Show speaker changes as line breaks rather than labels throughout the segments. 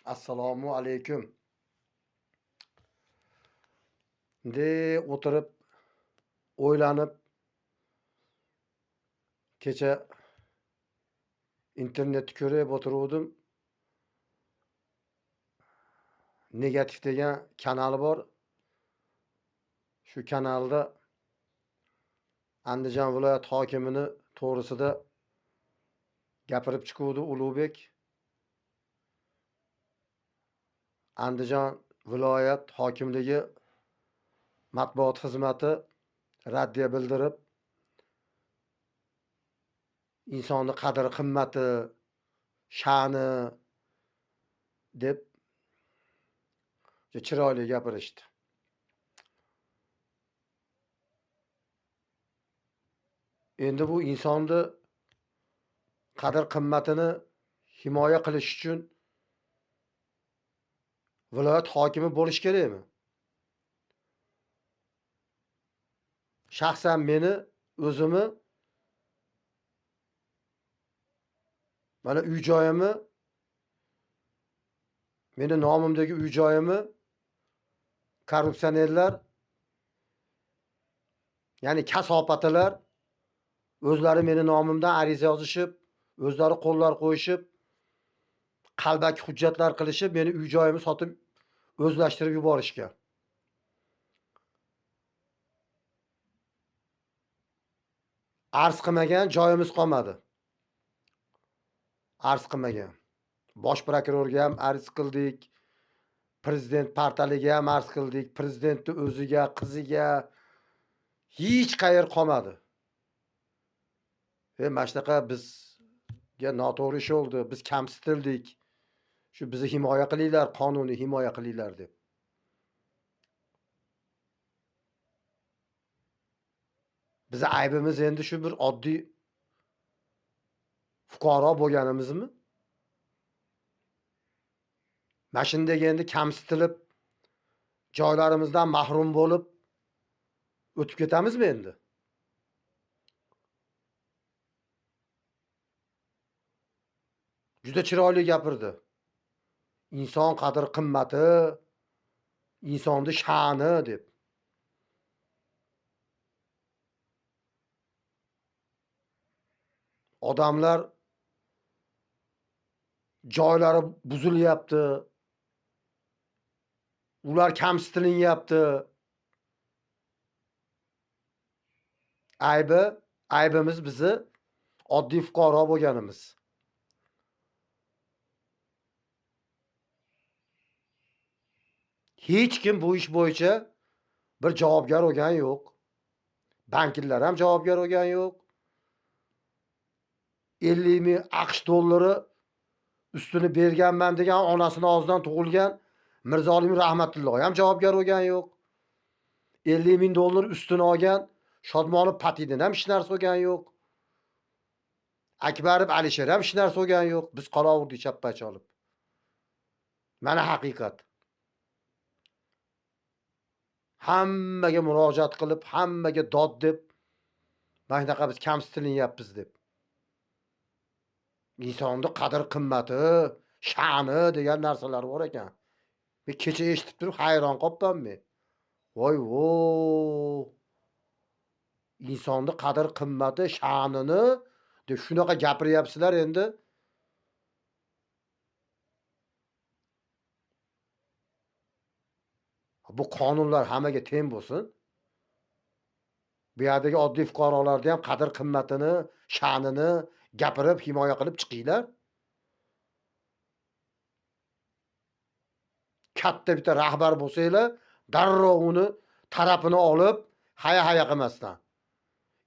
Assalomu alaykum. De o'tirib, o'ylanib, kecha internetni ko'rib o'tiruvdim. Negativ degan kanali bor. Shu kanalda Andijon viloyat hokimini to'g'risida gapirib chiquvdi Ulug'bek. Andijon viloyat hokimligi matbuot xizmati raddiya bildirib, insonni qadr qimmati, sha'ni deb chiroyli gapirishdi. Endi bu insonni qadr qimmatini himoya qilish uchun viloyat hokimi bo'lish kerakmi? Shaxsan meni o'zimni mana uy-joyimni, meni nomimdagi uy-joyimni korrupsionerlar, ya'ni kasopatilar o'zlari meni nomimdan ariza yozishib, o'zlari qo'llar qo'yishib, qalbaki hujjatlar qilishib, meni uy-joyimni sotib o'zlashtirib yuborishgan. Arz qilmagan joyimiz qolmadi. Arz qilmagan. Bosh prokurorga ham arz qildik. Prezident portaliga ham arz qildik. Prezidentning o'ziga, qiziga hech qayer qolmadi. Mana shunaqa bizga noto'g'ri ish bo'ldi. Biz kamsitildik. Shu bizni himoya qilinglar, qonuniy himoya qilinglar deb. Bizi aybimiz endi shu bir oddiy fuqaro bo'lganimizmi? Mana shunday endi kamsitilib, joylarimizdan mahrum bo'lib o'tib ketamizmi endi? Juda chiroyli gapirdi. Inson qadr qimmati, insonning sha'ni deb. Odamlar joylari buzilyapti. Ular kamsitilinyapti. Aybimiz bizi oddiy fuqaro bo'lganimiz. Hech kim bu ish bo'yicha bir javobgar bo'lgan yo'q. Banklar ham javobgar bo'lgan yo'q. 50 ming AQSh dollari ustini berganman degan onasini og'zidan tug'ilgan Mirzolim Rahmatulloh ham javobgar bo'lgan yo'q. 50 ming dollar ustini olgan Shodmonov Patidin ham hech narsa bo'lgan yo'q. Akbarov Alisher ham hech narsa bo'lgan yo'q. Biz qolaverdik chappacha olib. Mana haqiqat. Hammaga murojaat qilib, hammaga dod deb, mana shunaqa biz kamsitilinyapmiz deb. Insonning qadr qimmati, sha'ni degan narsalar bor ekan. Men kecha eshitib turib hayron qolibman men. Voy-vo! Insonning qadr qimmati, sha'nini deb shunaqa gapiryapsizlar endi. Bu qonunlar hammaga teng bo'lsin. Bu yerdagi oddiy fuqarolarga ham qadr qimmatini, sha'nini gapirib, himoya qilib chiqinglar. Katta bitta rahbar bo'lsanglar, darrov uni tarafini olib, haya qilmasdan.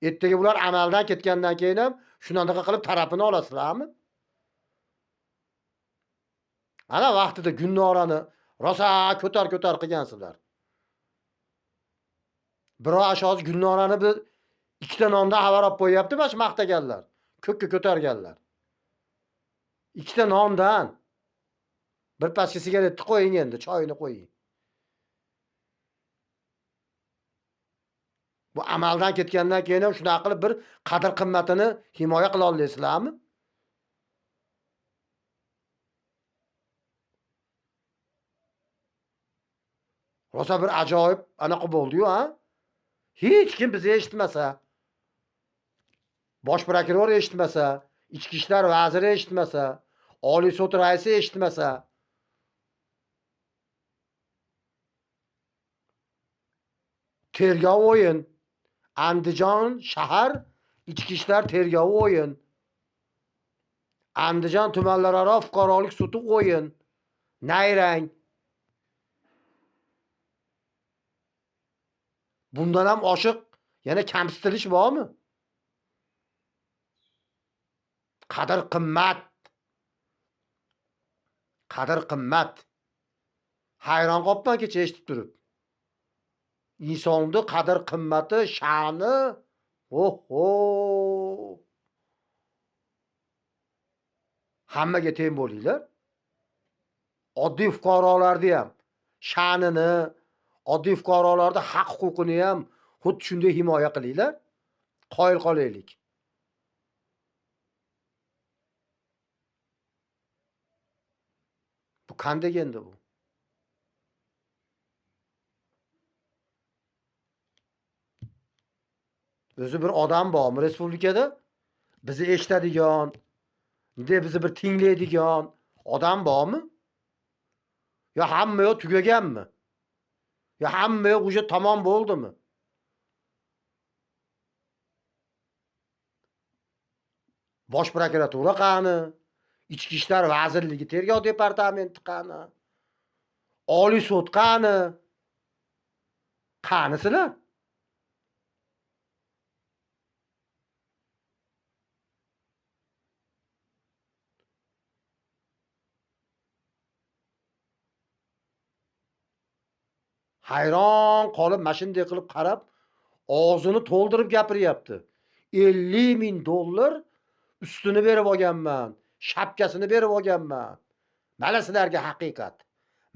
Ertaga bular amaldan ketgandan keyin ham shunaqa qilib tarafini olasizlarmi? Ana vaqtida Gulnorani rosa ko'tar qilgansizlar. Birov ashos Gulnorani bir ikkita nondan xabar olib qo'yapti, mana shu maqtaganlar. Ko'kka ko'targanlar. Ikkita nondan bir pachka sigaretni qo'ying endi, choyni qo'ying. Bu amaldan ketgandan keyin ham shunaqa qilib bir qadr qimmatini himoya qila olasizlarmi? Rosa bir ajoyib anaqa bo'ldi-yu, ha? Hech kim bizni eshitmasa, bosh prokuror eshitmasa, ichki ishlar vaziri eshitmasa, Oliy sud raisi eshitmasa, tergov o'yin. Andijon shahar ichki ishlar tergovi o'yin. Andijon tumanlararo fuqarolik sudi o'yin. Nayrang. Bundan ham oshiq yana kamsitilish bormi? Qadr qimmat. Qadr qimmat. Hayron qolibman kecha eshitib turib. Insonni qadr qimmati, sha'ni, oho! Hammaga teng bo'linglar. Oddiy fuqarolarni ham sha'nini, oddiy fuqarolarning haq-huquqini ham xuddi shunday himoya qilinglar. Qoyil qolaylik. Bu qanday endi bu? O'zi bir odam bormi respublikada? Bizni eshitadigan, bizni bir tinglaydigan odam bormi? Yo hamma yo tugaganmi? Yo hamma yo o'sha tamom bo'ldimi? Bosh prokuratura qani? Ichki ishlar vazirligi tergov departamenti qani? Oliy sud qani? Qanisizlar? Hayron qolib mashinday qilib qarab, og'zini to'ldirib gapiryapti. 50 ming dollar ustini berib olganman, shapkasini berib olganman. Mana sizlarga haqiqat.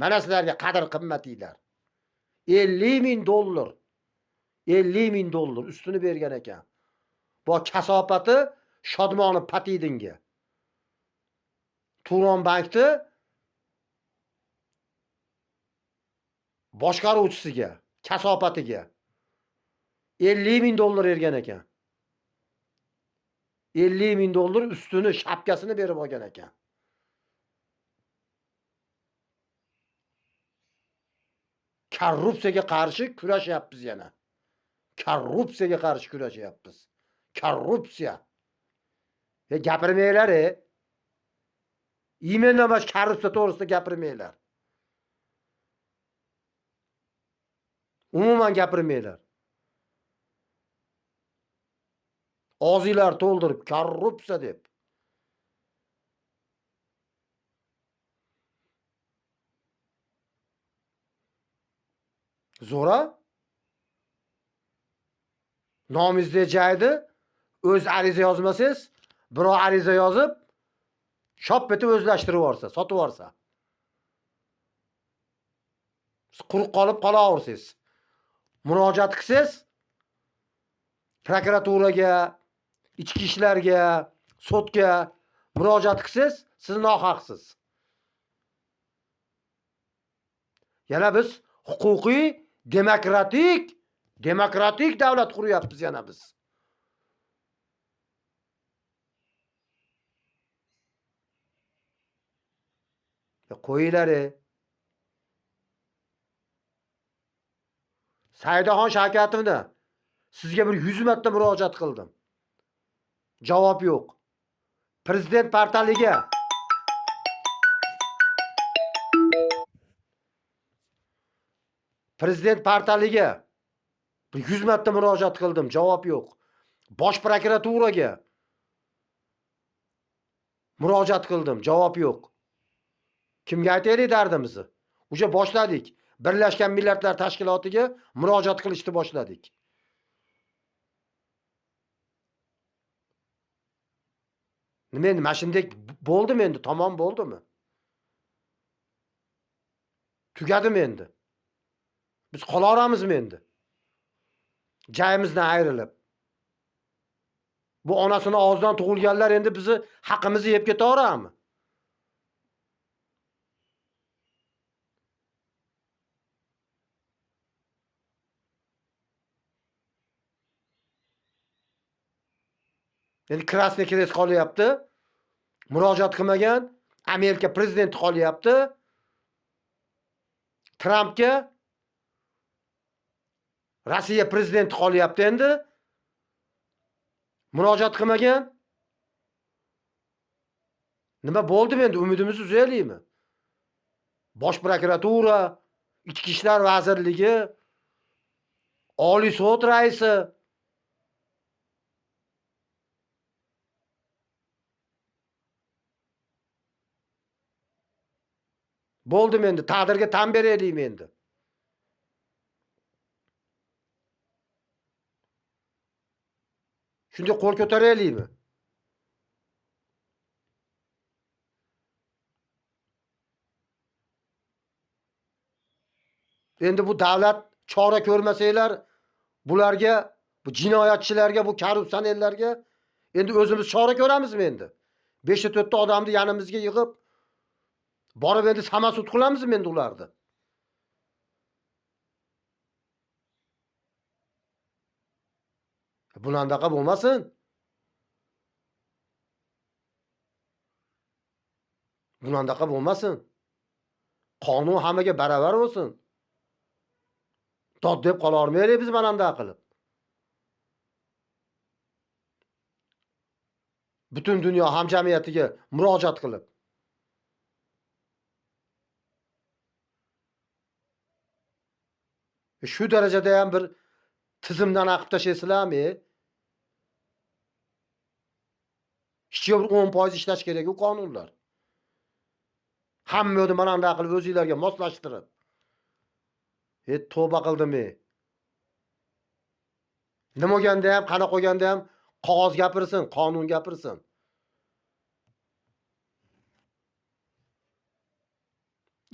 Mana sizlarga qadr qimmatinglar. 50 ming dollar. 50 ming dollar ustini bergan ekan. Bu kasofati Shodmonov Patidinga. Turon bankni boshqaruvchisiga, kasofatiga 50 ming dollar bergan ekan. 50 ming dollar ustini, shapkasini berib olgan ekan. Korrupsiyaga qarshi kurashyapmiz yana. Korrupsiyaga qarshi kurashyapmiz. Korrupsiya. Gapirmanglar. Imенно mana korrupsiya to'g'risida gapirmanglar. Umuman gapirmanglar. Og'zinglar to'ldirib korrupsiya deb. Zo'ra? Nomingizda joyda o'z ariza yozmasangiz, birov ariza yozib, shop etib o'zlashtirib yorsa, sotib yorsa. Siz quruq qolib qolaversiz. Murojaat qilsangiz, prokuraturaga, ichki ishlarga, sudga murojaat qilsangiz, siz nohaqsiz. Yana biz huquqiy, demokratik davlat quryapmiz yana biz. Qo'yinglar. Saidaxon Shavkatovni sizga bir 100 marta murojaat qildim. Javob yo'q. Prezident portaliga bir 100 marta murojaat qildim, javob yo'q. Bosh prokuraturaga murojaat qildim, javob yo'q. Kimga aytaylik dardimizni? O'sha boshladik. Birlashgan Millatlar Tashkilotiga murojaat qilishni boshladik. Nima endi mashinadek bo'ldimi endi? Tamom bo'ldimi? Tugadimi endi? Biz qolaveramizmi endi? Joyimizdan ayrilib. Bu onasini og'zidan tug'ilganlar endi bizni haqimizni yeb ketaveradimi? Endi Krasniy Kres qolyapti. Murojaat qilmagan. Amerika prezidenti qolyapti. Trampga Rossiya prezidenti qolyapti endi. Murojaat qilmagan. Nima bo'ldimi endi? Umidimizni uzaylikmi? Bosh prokuratura, Ichki ishlar vazirligi, Oliy sud raisi bo'ldimi endi? Taqdirga tan beraylikmi endi? Shunday qo'l ko'taraylikmi? Endi bu davlat chora ko'rmasanglar, bularga, bu jinoyatchilarga, bu korrupsionerlarga endi o'zimiz chora ko'ramizmi endi? 5-4 ta odamni yanimizga yig'ib borib endi samasud qilamizmi endi ularni? Bunandaqa bo'lmasin. Bunandaqa bo'lmasin. Qonun hammaga baravar bo'lsin. Dod deb qola olmaylik biz manandaqa qilib. Butun dunyo hamjamiyatiga murojaat qilib. Shu darajada ham bir tizimdan aqib tashlaysizlarmi? Hech bir 10% ishlash kerak u qonunlar. Hamma yo'lda manandaqa qilib o'zingizlarga moslashtirib. Tavba qildimi? Nima bo'lganda ham, qanaqa bo'lganda ham qog'oz gapirsin, qonun gapirsin.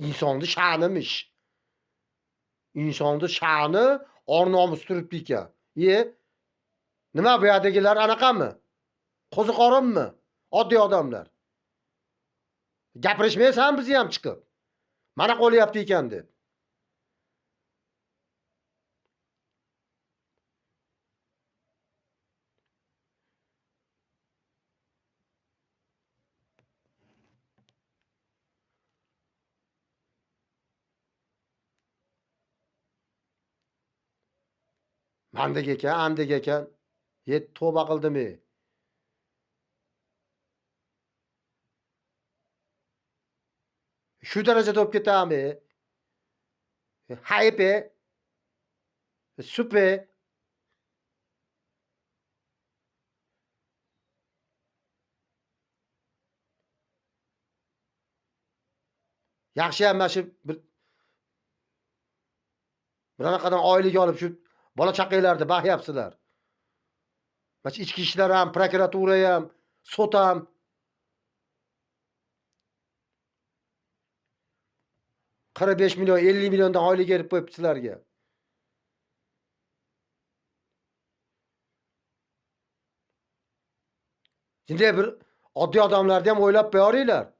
İnsonni sha'nimish. Insonni sha'ni or-nomus turibdi ekan. Nima bu yerdagilar anaqami? Qo'ziqorinmi? Oddiy odamlar. Gapirishmaysan bizni ham chiqib. Mana qo'lyapti ekan deb. Mandek ekan, andek ekan. Tavba qildimi? Shu darajada bo'lib ketami? Haype. Super. Yaxshi ham mana shu buranaqadan oylik olib shu bola chaqanglarni baxyapsizlar. Mana shu ichki ishlar ham, prokuratura ham, sud ham 45 milyon, 50 milyondan oylik berib qo'yibdi sizlarga. Shunday bir oddiy odamlarni ham o'ylab qo'yaveringlar.